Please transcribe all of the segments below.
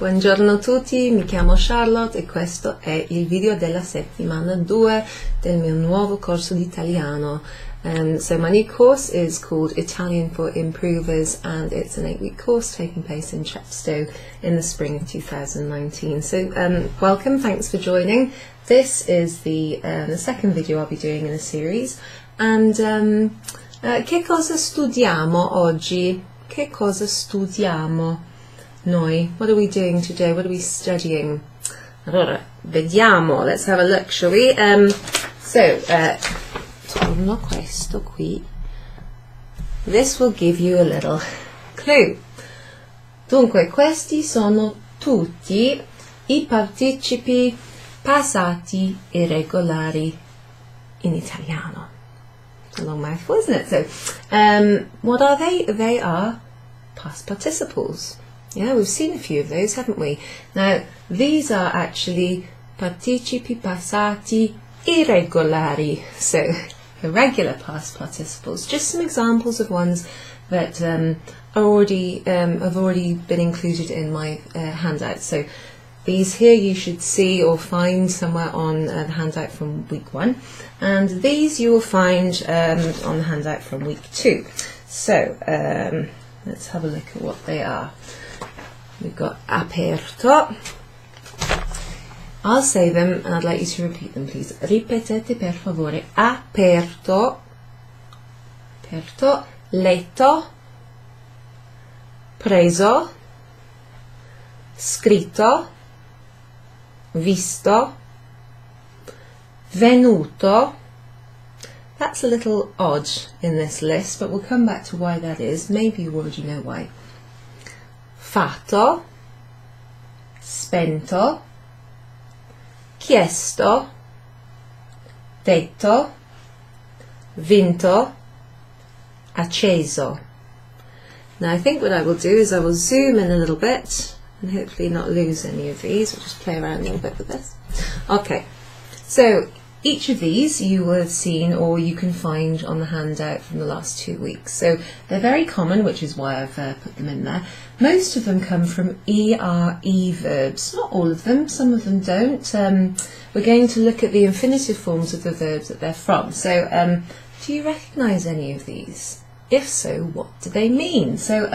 Buongiorno a tutti, mi chiamo Charlotte e questo è il video della settimana 2 del mio nuovo corso di italiano. So my new course is called Italian for Improvers and it's an 8-week course taking place in Chepstow in the spring of 2019. So welcome, thanks for joining. This is the second video I'll be doing in a series. And che cosa studiamo oggi? Che cosa studiamo? Noi. What are we doing today? What are we studying? Allora, vediamo. Let's have a look, shall we? Torno questo qui. This will give you a little clue. Dunque, questi sono tutti I participi passati irregolari in italiano. It's a long mouthful, isn't it? So, what are they? They are past participles. Yeah, we've seen a few of those, haven't we? Now, these are actually participi passati irregolari, so irregular past participles. Just some examples of ones that have already been included in my handout. So these here you should see or find somewhere on the handout from week 1, and these you will find on the handout from week 2. So let's have a look at what they are. We've got aperto. I'll say them and I'd like you to repeat them, please. Ripetete per favore. Aperto, aperto, letto, preso, scritto, visto, venuto. That's a little odd in this list, but we'll come back to why that is. Maybe you already know why. Fatto, spento, chiesto, detto, vinto, acceso. Now I think what I will do is I will zoom in a little bit and hopefully not lose any of these. We'll just play around a little bit with this. Okay, so each of these you will have seen or you can find on the handout from the last 2 weeks. So they're very common, which is why I've put them in there. Most of them come from ERE verbs. Not all of them, some of them don't. We're going to look at the infinitive forms of the verbs that they're from. So do you recognise any of these? If so, what do they mean? So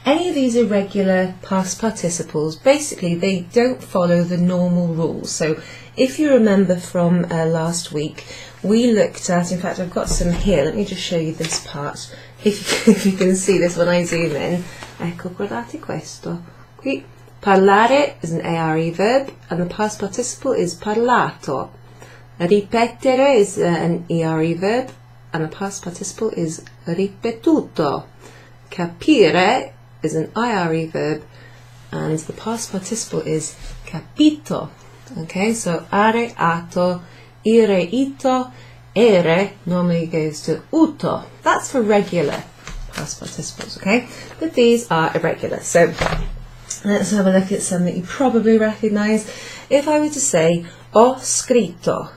any of these irregular past participles, basically they don't follow the normal rules. So if you remember from last week, we looked at, in fact I've got some here, let me just show you this part, if you can see this when I zoom in. Ecco, guardate questo. Qui, parlare is an ARE verb, and the past participle is parlato. Ripetere is an ERE verb, and the past participle is ripetuto. Capire is an IRE verb, and the past participle is capito. Okay, so are, ato, ire, ito, ere normally goes to uto. That's for regular past participles, okay? But these are irregular. So let's have a look at some that you probably recognise. If I were to say ho scritto,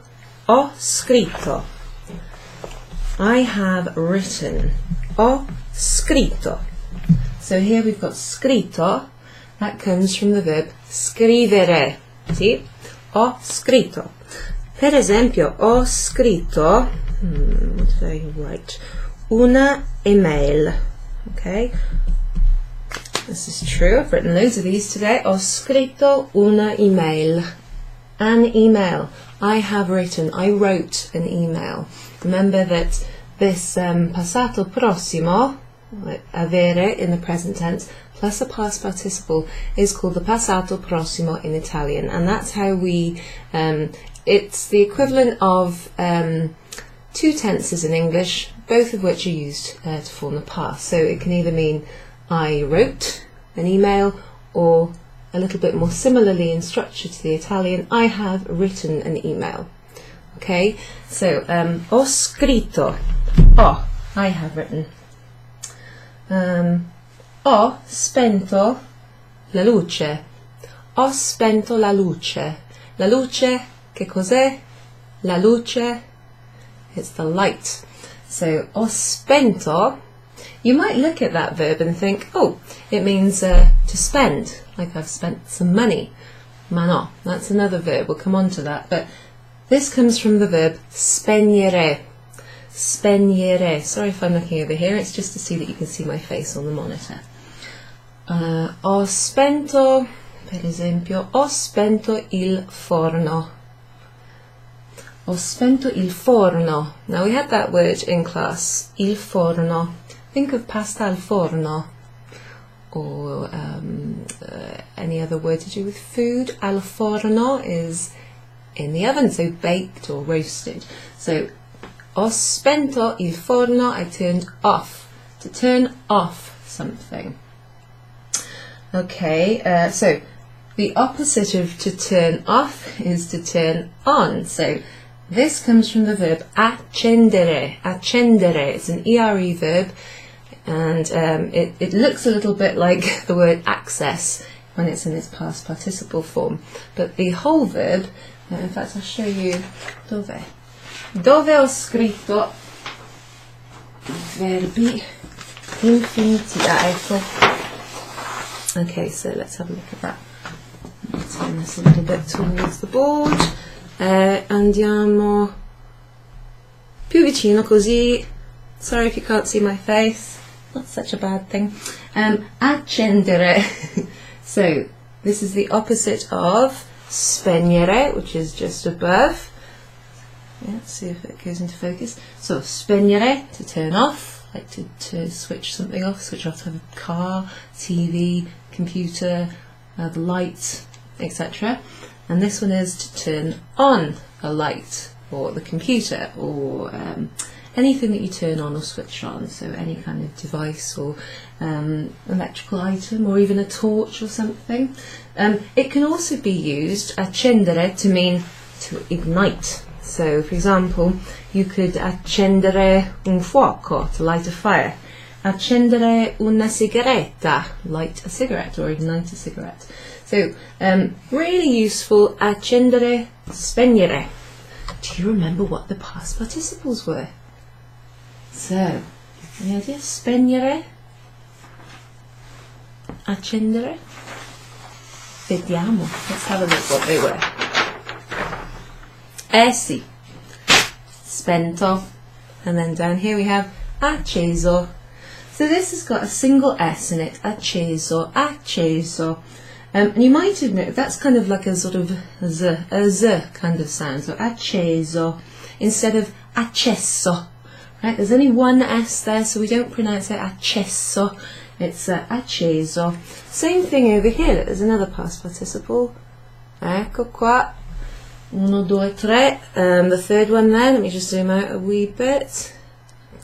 I have written, ho scritto. So here we've got scritto, that comes from the verb scrivere. See? Ho scritto. Per esempio, ho scritto, what did I write? Una email. Okay? This is true, I've written loads of these today. Ho scritto una email. An email. I have written, I wrote an email. Remember that this passato prossimo, avere in the present tense, plus a past participle is called the passato prossimo in Italian, and that's how we, it's the equivalent of 2 tenses in English, both of which are used to form the past. So it can either mean I wrote an email, or a little bit more similarly in structure to the Italian, I have written an email. Okay, so ho scritto, I have written. Ho spento la luce. Ho spento la luce. La luce, che cos'è? La luce, it's the light. So ho spento you might look at that verb and think, oh, it means to spend, like I've spent some money. Ma no, that's another verb, we'll come on to that. But this comes from the verb spegnere. Spegnere. Sorry if I'm looking over here, it's just to see that you can see my face on the monitor. Ho spento, per esempio, ho spento il forno. Ho spento il forno. Now we had that word in class, il forno. Think of pasta al forno, or any other word to do with food. Al forno is in the oven, so baked or roasted. So, ho spento il forno, I turned off. To turn off something. Okay, so the opposite of to turn off is to turn on. So this comes from the verb accendere. Accendere, it's an ERE verb, and it looks a little bit like the word access when it's in its past participle form. But the whole verb, in fact I'll show you dove. Dove ho scritto verbi infinitivi. Ecco. Okay, so let's have a look at that. Let's turn this a little bit towards the board. Andiamo più vicino così. Sorry if you can't see my face. Not such a bad thing. Accendere. So this is the opposite of spegnere, which is just above. Yeah, let's see if it goes into focus. So spegnere, to turn off, like to switch something off, switch off to have a car, TV, computer, the light, etc. And this one is to turn on a light, or the computer, or anything that you turn on or switch on, so any kind of device or electrical item, or even a torch or something. It can also be used, accendere, to mean to ignite. So, for example, you could accendere un fuoco, to light a fire. Accendere una sigaretta, light a cigarette or ignite a cigarette. So, really useful, accendere, spegnere. Do you remember what the past participles were? So, any idea? Spegnere, accendere. Vediamo. Let's have a look what they were. Sì, spento, and then down here we have acceso. So this has got a single S in it, acceso, acceso. And you might have noticed that's kind of like a sort of a z kind of sound, so acceso instead of acceso. Right? There's only one S there, so we don't pronounce it acceso. It's acceso. Same thing over here. Look, there's another past participle. Ecco qua. Uno, due, tre. The third one there. Let me just zoom out a wee bit.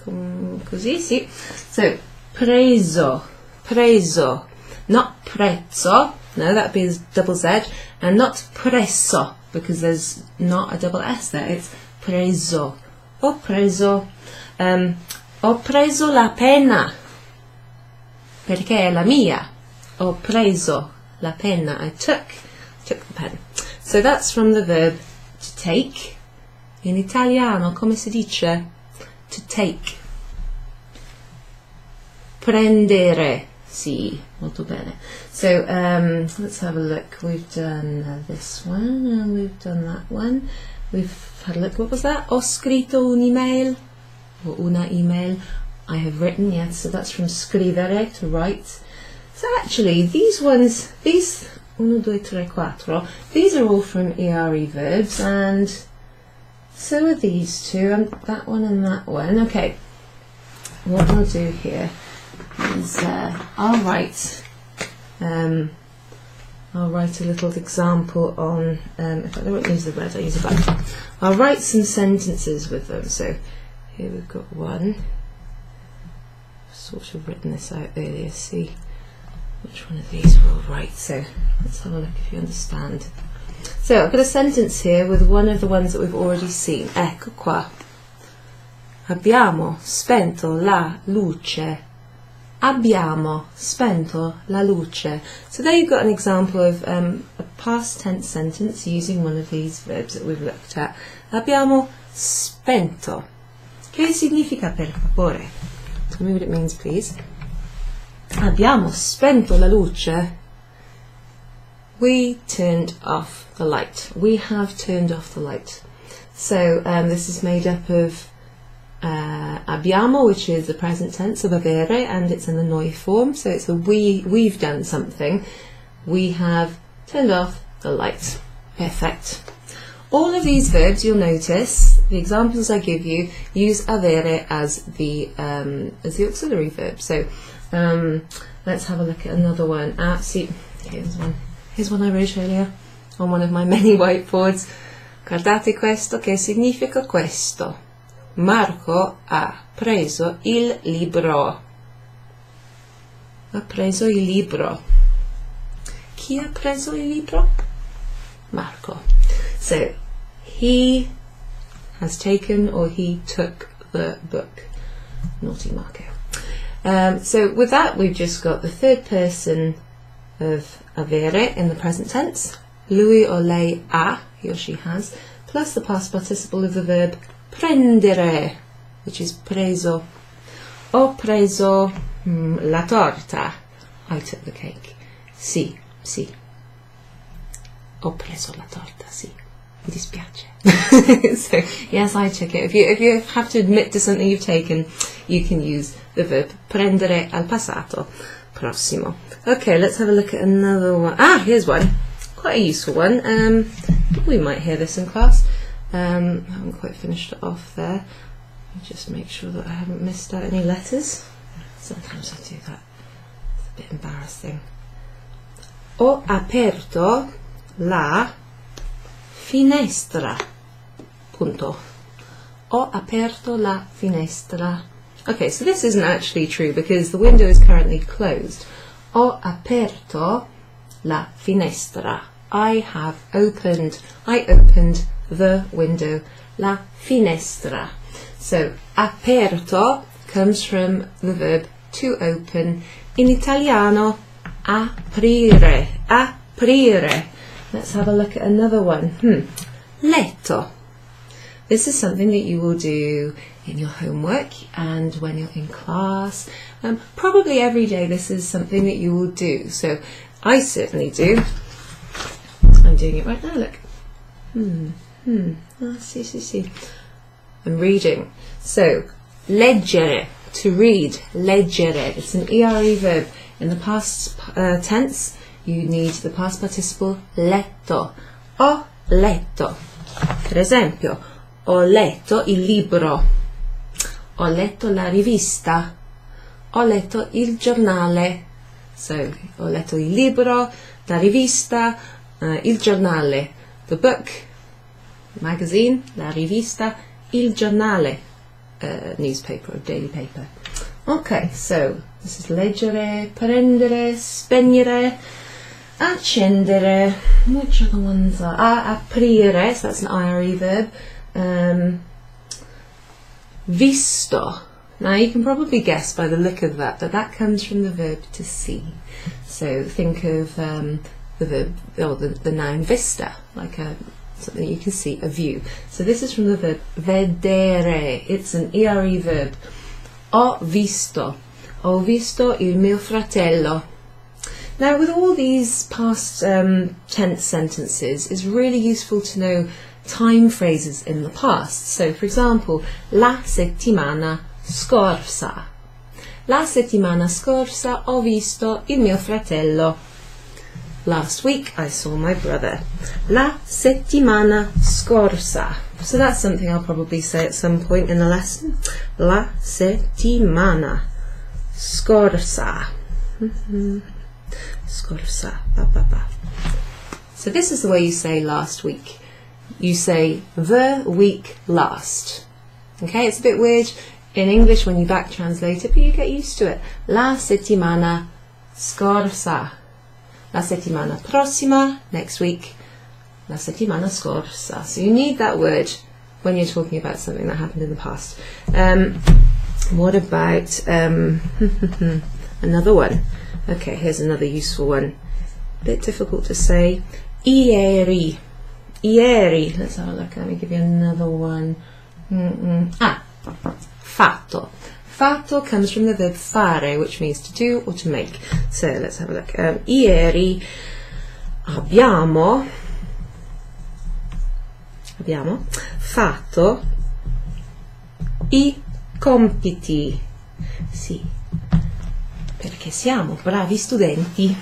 Così, sì. So, preso, preso, not prezzo. No, that'd be double Z, and not preso because there's not a double S there. It's preso. Ho preso. Ho preso la penna perché è la mia. Ho preso la penna. I took the pen. So that's from the verb to take. In italiano, come si dice? To take. Prendere. Sì, molto bene. So let's have a look. We've done this one and we've done that one. We've had a look. What was that? Ho scritto un'email. Or una email. I have written, yes. So that's from scrivere, to write. So actually, these ones, these 1, 2, 3, 4. These are all from ERE verbs, and so are these two, and that one and that one. Okay, what I'll do here is I'll write a little example on. In fact, I won't use the red. I'll use a black. I'll write some sentences with them. So here we've got one. I've sort of written this out earlier. See which one of these we'll write. So let's have a look if you understand. So I've got a sentence here with one of the ones that we've already seen. Ecco qua. Abbiamo spento la luce. Abbiamo spento la luce. So there you've got an example of a past tense sentence using one of these verbs that we've looked at. Abbiamo spento. Che significa per favore? Tell me what it means, please. Abbiamo spento la luce. We turned off the light. We have turned off the light. So this is made up of abbiamo, which is the present tense of avere, and it's in the noi form. So it's a we've done something. We have turned off the light. Perfect. All of these verbs, you'll notice, the examples I give you, use avere as the auxiliary verb. So let's have a look at another one. See, here's one. Here's one I wrote earlier on one of my many whiteboards. Guardate questo, che significa questo. Marco ha preso il libro. Ha preso il libro. Chi ha preso il libro? Marco. So, he has taken or he took the book. Naughty Marco. So with that, we've just got the third person of avere in the present tense. Lui or lei ha, he or she has, plus the past participle of the verb prendere, which is preso. Ho preso la torta. I took the cake. Sì, sì. Ho preso la torta, sì. Mi dispiace. So, yes, I took it. If you have to admit to something you've taken, you can use the verb prendere al passato, prossimo. Okay, let's have a look at another one. Here's one. Quite a useful one. We might hear this in class. I haven't quite finished it off there. Just make sure that I haven't missed out any letters. Sometimes I do that. It's a bit embarrassing. Ho aperto la finestra. Punto. Ho aperto la finestra. Okay, so this isn't actually true because the window is currently closed. Ho aperto la finestra. I opened the window. La finestra. So, aperto comes from the verb to open. In Italiano, aprire. Aprire. Let's have a look at another one. Letto. This is something that you will do in your homework and when you're in class. Probably every day this is something that you will do. So I certainly do. I'm doing it right now, look. See. I'm reading. So, leggere, to read, leggere. It's an ere verb. In the past tense, you need the past participle letto. Ho letto. Per esempio, ho letto il libro. Ho letto la rivista. Ho letto il giornale. So, ho letto il libro, la rivista, il giornale. The book, magazine, la rivista, il giornale, newspaper or daily paper. Okay, so this is leggere, prendere, spegnere, accendere. Which other ones are? Aprire, so that's an ire verb. Visto. Now you can probably guess by the look of that that comes from the verb to see. So think of the verb, or the noun vista, like something you can see, a view. So this is from the verb vedere. It's an ere verb. Ho visto il mio fratello. Now with all these past tense sentences, it's really useful to know time phrases in the past. So for example, la settimana scorsa. La settimana scorsa ho visto il mio fratello. Last week I saw my brother. La settimana scorsa. So that's something I'll probably say at some point in the lesson. La settimana scorsa. Scorsa. So this is the way you say last week. You say the week last. Okay, it's a bit weird in English when you back translate it, but you get used to it. La settimana scorsa. La settimana prossima, next week. La settimana scorsa. So you need that word when you're talking about something that happened in the past. What about another one? Okay, here's another useful one. A bit difficult to say. Ieri. Ieri. Let's have a look. Let me give you another one. Fatto. Fatto comes from the verb fare, which means to do or to make. So let's have a look. Ieri abbiamo fatto i compiti. Sì, perché siamo bravi studenti.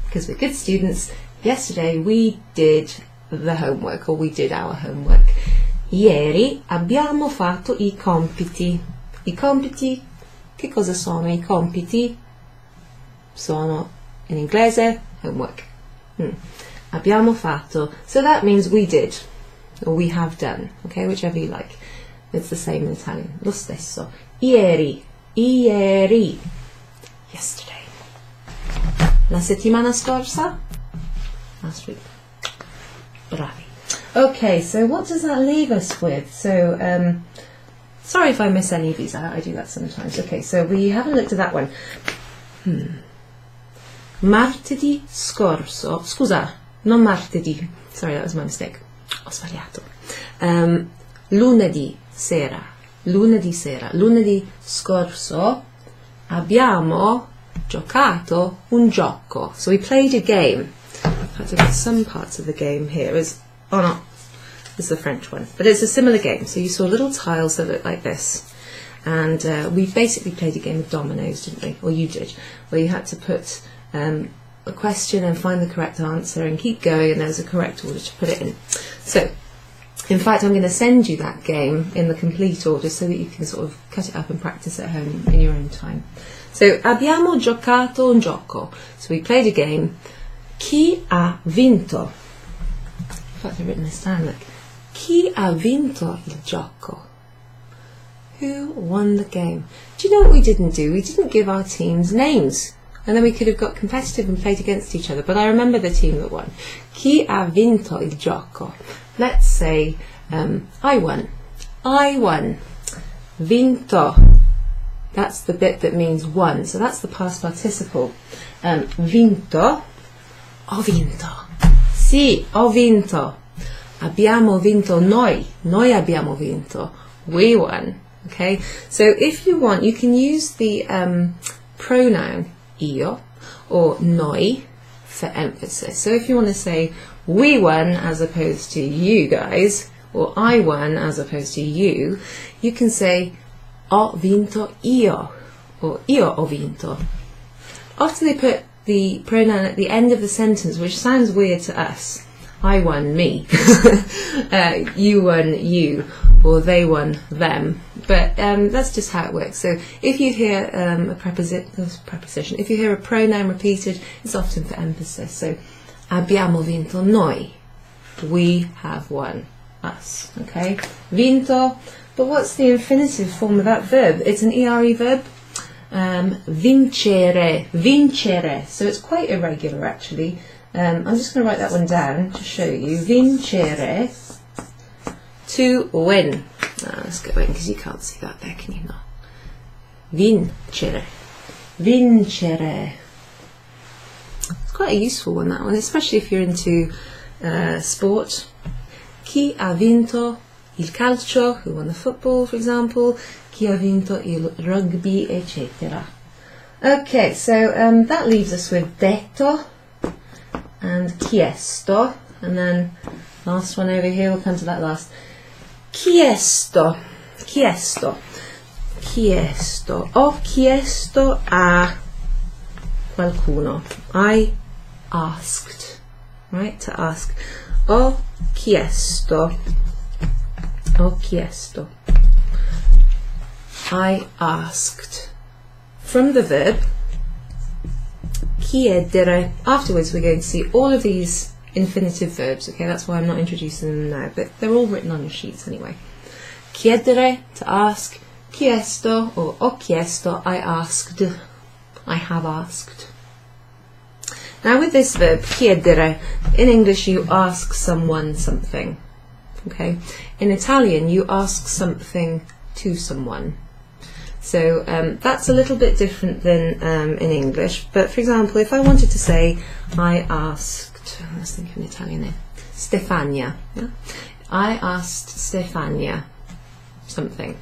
Because we're good students. Yesterday we did the homework, or we did our homework. Ieri abbiamo fatto i compiti. I compiti, che cosa sono i compiti? Sono in inglese homework. Abbiamo fatto. So that means we did, or we have done, okay, whichever you like. It's the same in Italian. Lo stesso. Ieri. Yesterday. La settimana scorsa? Last week. Bravi. Okay, so what does that leave us with? So, sorry if I miss any of these out, I do that sometimes. Okay, so we haven't looked at that one. Martedì scorso, scusa, non martedì, sorry, that was my mistake, ho sbagliato. Lunedì scorso abbiamo giocato un gioco. So we played a game. In fact, I've got some parts of the game here. This is the French one, but it's a similar game. So you saw little tiles that look like this, and we basically played a game of dominoes, didn't we? Or you did, where you had to put a question and find the correct answer and keep going, and there's a correct order to put it in. So, in fact, I'm going to send you that game in the complete order so that you can sort of cut it up and practice at home in your own time. So, abbiamo giocato un gioco. So we played a game. Chi ha vinto? In fact, I've written this down, look. Chi ha vinto il gioco? Who won the game? Do you know what we didn't do? We didn't give our teams names. And then we could have got competitive and played against each other. But I remember the team that won. Chi ha vinto il gioco? Let's say I won. I won. Vinto. That's the bit that means won. So that's the past participle. Vinto. Ho vinto. Sì, ho vinto. Abbiamo vinto noi. Noi abbiamo vinto. We won. Okay? So if you want, you can use the pronoun io or noi for emphasis. So if you want to say we won as opposed to you guys, or I won as opposed to you, you can say ho vinto io, or io ho vinto. Often they put the pronoun at the end of the sentence, which sounds weird to us. I won me, you won you, or they won them. But that's just how it works. So if you hear a preposition, if you hear a pronoun repeated, it's often for emphasis. So abbiamo vinto noi. We have won. Us. Okay? Vinto. But what's the infinitive form of that verb? It's an ERE verb. Vincere. Vincere. So it's quite irregular actually. I'm just going to write that one down to show you. Vincere. To win. Let's go in because you can't see that there, can you not? Vincere. Vincere. It's quite a useful one, that one, especially if you're into sport. Chi ha vinto il calcio? Who won the football, for example? Chi ha vinto il rugby, etc. Okay, so that leaves us with detto and chiesto, and then last one over here, we'll come to that last. Chiesto, chiesto, chiesto. Ho chiesto a qualcuno. I asked, right? To ask. Ho chiesto. Ho chiesto. I asked. From the verb chiedere. Afterwards we're going to see all of these infinitive verbs, okay? That's why I'm not introducing them now, but they're all written on your sheets anyway. Chiedere, to ask. Chiesto, or ho chiesto, I asked. I have asked. Now with this verb, chiedere, in English you ask someone something, okay? In Italian you ask something to someone. So that's a little bit different than in English, but for example, if I wanted to say, I asked, let's think of an Italian name, Stefania. Yeah? I asked Stefania something.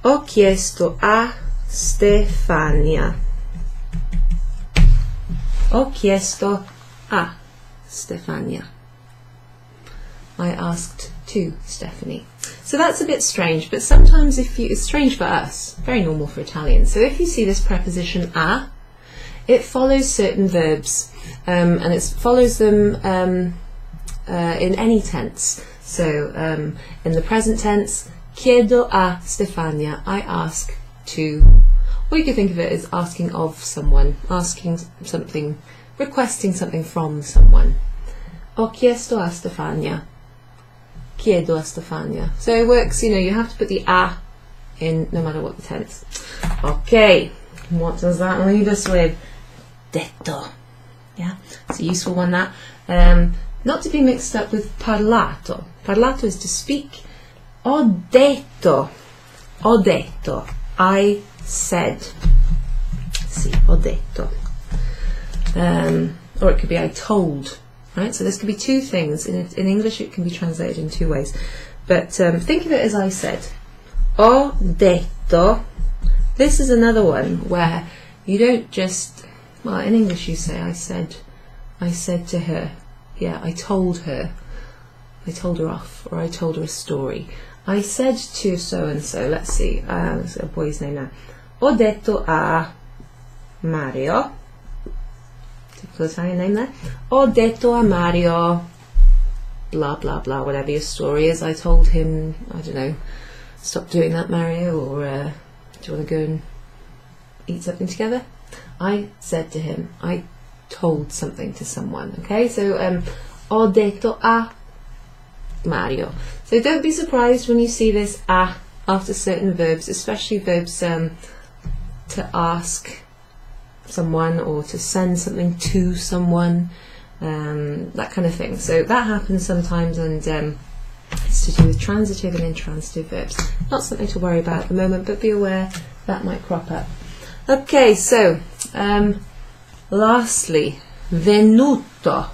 Ho chiesto a Stefania. Ho chiesto a Stefania. I asked to Stephanie. So that's a bit strange, but sometimes it's strange for us, very normal for Italian. So if you see this preposition a, it follows certain verbs, and it follows them in any tense. So in the present tense, chiedo a Stefania, I ask to, or you could think of it as asking of someone, asking something, requesting something from someone. Ho chiesto a Stefania. Chiedo a Stefania. So it works, you know, you have to put the a in no matter what the tense. Okay, what does that leave us with? Detto. Yeah, it's a useful one, that. Not to be mixed up with parlato. Parlato is to speak. Ho detto. Ho detto. I said. See, ho detto. Or it could be I told. Right, so this could be two things. In English it can be translated in two ways. But think of it as I said. Ho detto. This is another one where you don't just, well, in English you say I said to her. Yeah, I told her. I told her off, or I told her a story. I said to so and so, let's see, let's a boy's name now. Ho detto a Mario. Typical Italian name there. Ho detto a Mario, blah blah blah, whatever your story is. I told him, I don't know, stop doing that, Mario, or do you want to go and eat something together? I said to him, I told something to someone. Okay, so ho detto a Mario. So don't be surprised when you see this a after certain verbs, especially verbs to ask someone or to send something to someone, that kind of thing. So that happens sometimes, and it's to do with transitive and intransitive verbs. Not something to worry about at the moment, but be aware that might crop up. Okay, so lastly, venuto.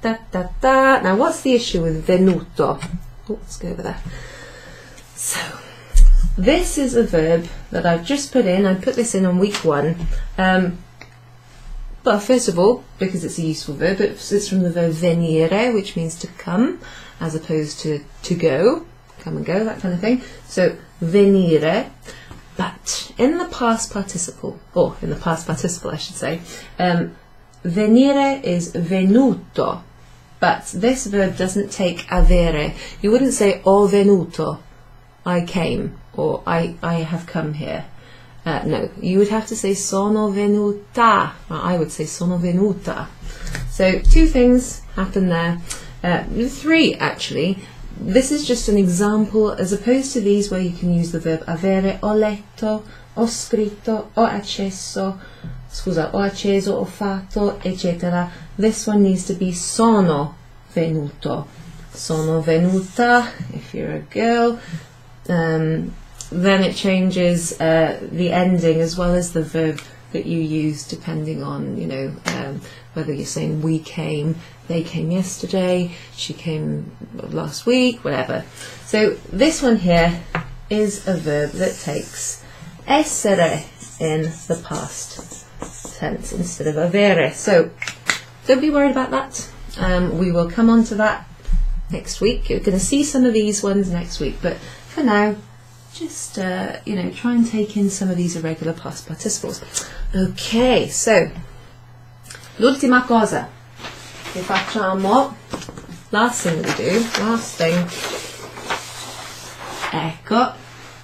Da, da, da. Now what's the issue with venuto? Oh, let's go over there. So this is a verb that I've just put in. I put this in on week 1. But first of all, because it's a useful verb, it's from the verb venire, which means to come, as opposed to go, come and go, that kind of thing. So venire. But in the past participle, or in the past participle I should say, venire is venuto. But this verb doesn't take avere. You wouldn't say ho venuto, I came, or I have come here. No, you would have to say sono venuta. Well, I would say sono venuta. So 2 things happen there. 3 actually. This is just an example, as opposed to these where you can use the verb avere, ho letto, ho scritto, ho acceso, ho acceso, ho fatto, etc. This one needs to be sono venuto. Sono venuta, if you're a girl. Then it changes the ending as well as the verb that you use, depending on, you know, whether you're saying we came, they came yesterday, she came last week, whatever. So this one here is a verb that takes essere in the past tense instead of avere. So don't be worried about that. We will come on to that next week. You're going to see some of these ones next week, but for now, just you know, try and take in some of these irregular past participles. Okay, so l'ultima cosa che facciamo, last thing we do, ecco,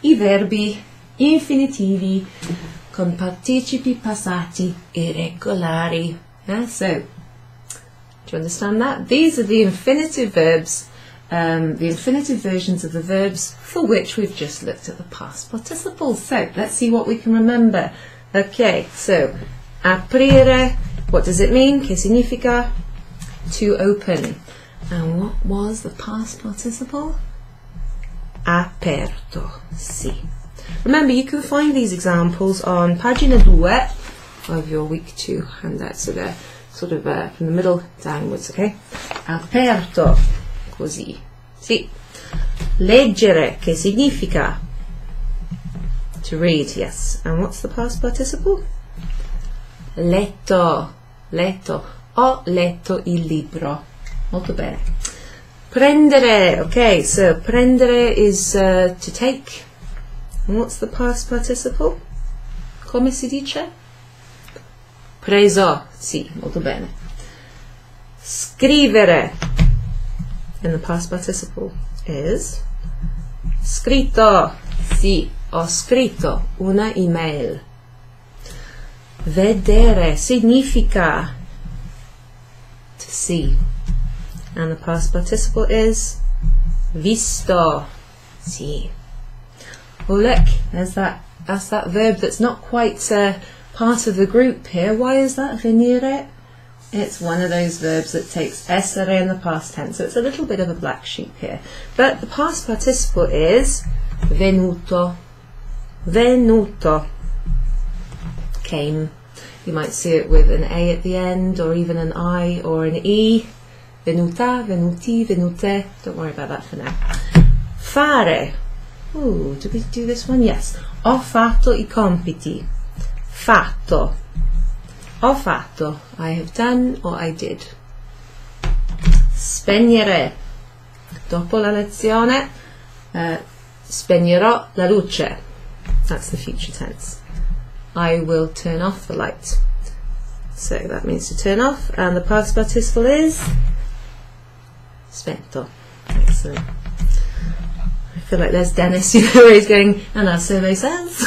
i verbi infinitivi con participi passati irregolari. Yeah, so do you understand that? These are the infinitive verbs, the infinitive versions of the verbs for which we've just looked at the past participles. So let's see what we can remember. Okay, so aprire, what does it mean? Che significa? To open. And what was the past participle? Aperto. Sì. Remember, you can find these examples on pagina 2 of your week 2 handout. So they're sort of from the middle downwards, okay? Aperto. Così. Sì. Leggere, che significa? To read, yes. And what's the past participle? Letto. Letto. Ho letto il libro. Molto bene. Prendere. Okay, so prendere is to take. And what's the past participle? Come si dice? Preso. Sì, molto bene. Scrivere. And the past participle is scritto. Sì, ho scritto una email. Vedere significa to see. And the past participle is visto. Sì. Well, look, that's that verb that's not quite part of the group here. Why is that? Venire? It's one of those verbs that takes essere in the past tense, so it's a little bit of a black sheep here. But the past participle is venuto. Venuto. Came. You might see it with an A at the end, or even an I or an E. Venuta, venuti, venute. Don't worry about that for now. Fare. Ooh, did we do this one? Yes. Ho fatto I compiti. Fatto. Ho fatto. I have done or I did. Spegnere. Dopo la lezione, spegnerò la luce. That's the future tense. I will turn off the light. So that means to turn off, and the past participle is spento. Excellent. I feel like there's Dennis, you know, where he's going, and our survey says.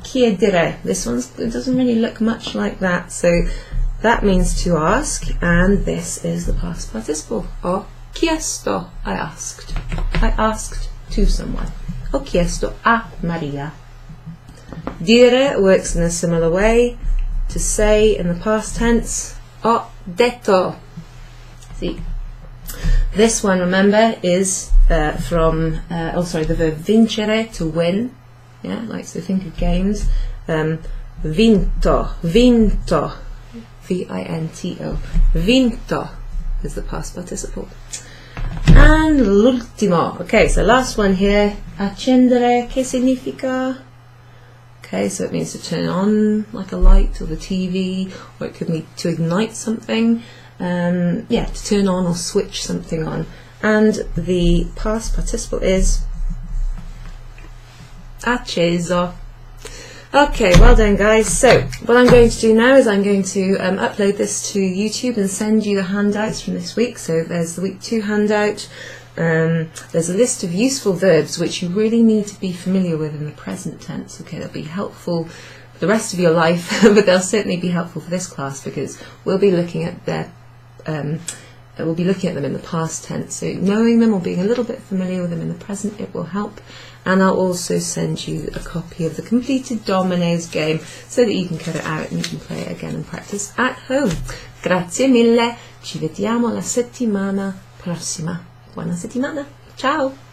Chiedere. This one doesn't really look much like that, so that means to ask, and this is the past participle. Ho chiesto. I asked. I asked to someone. Ho chiesto a Maria. Dire works in a similar way. To say in the past tense. Ho detto. See. This one, remember, is from the verb vincere, to win. Yeah, like, so think of games. Vinto. Vinto. V-I-N-T-O. Vinto is the past participle. And l'ultimo. Okay, so last one here. Accendere, che significa? Okay, so it means to turn on, like a light, or the TV, or it could mean to ignite something. Yeah, to turn on or switch something on. And the past participle is acceso. Okay, well done guys. So what I'm going to do now is I'm going to upload this to YouTube and send you the handouts from this week. So there's the week 2 handout. There's a list of useful verbs which you really need to be familiar with in the present tense. Okay, they'll be helpful for the rest of your life, but they'll certainly be helpful for this class because we'll be looking at them in the past tense. So knowing them or being a little bit familiar with them in the present, it will help. And I'll also send you a copy of the completed Dominoes game so that you can cut it out and you can play it again and practice at home. Grazie mille, ci vediamo la settimana prossima. Buona settimana, ciao!